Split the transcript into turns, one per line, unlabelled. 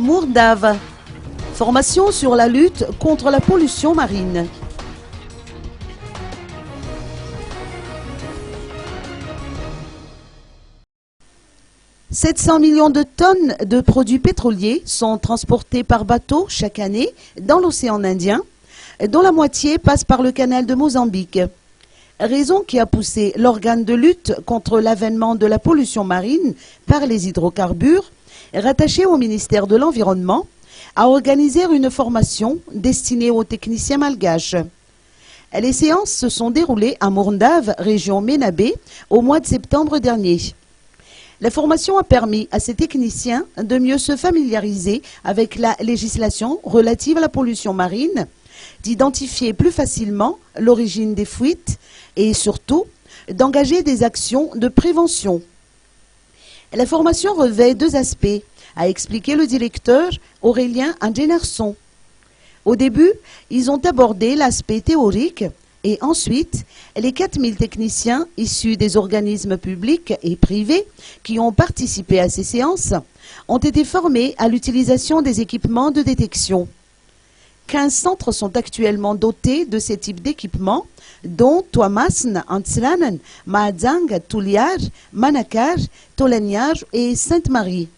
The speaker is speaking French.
Mourdave. Formation sur la lutte contre la pollution marine. « 700 millions de tonnes de produits pétroliers sont transportés par bateau chaque année dans l'océan Indien, dont la moitié passe par le canal de Mozambique. Raison qui a poussé l'organe de lutte contre l'avènement de la pollution marine par les hydrocarbures, rattaché au ministère de l'Environnement, à organiser une formation destinée aux techniciens malgaches. Les séances se sont déroulées à Mourdave, région Ménabé, au mois de septembre dernier. La formation a permis à ces techniciens de mieux se familiariser avec la législation relative à la pollution marine, d'identifier plus facilement l'origine des fuites et surtout d'engager des actions de prévention. La formation revêt deux aspects, a expliqué le directeur Aurélien Ingénerson. Au début, ils ont abordé l'aspect théorique et ensuite, les 4000 techniciens issus des organismes publics et privés qui ont participé à ces séances ont été formés à l'utilisation des équipements de détection. 15 centres sont actuellement dotés de ces types d'équipements, dont Tuamasn, Antsranen, Maadzang, Tuliar, Manakar, Tolaniar et Sainte-Marie.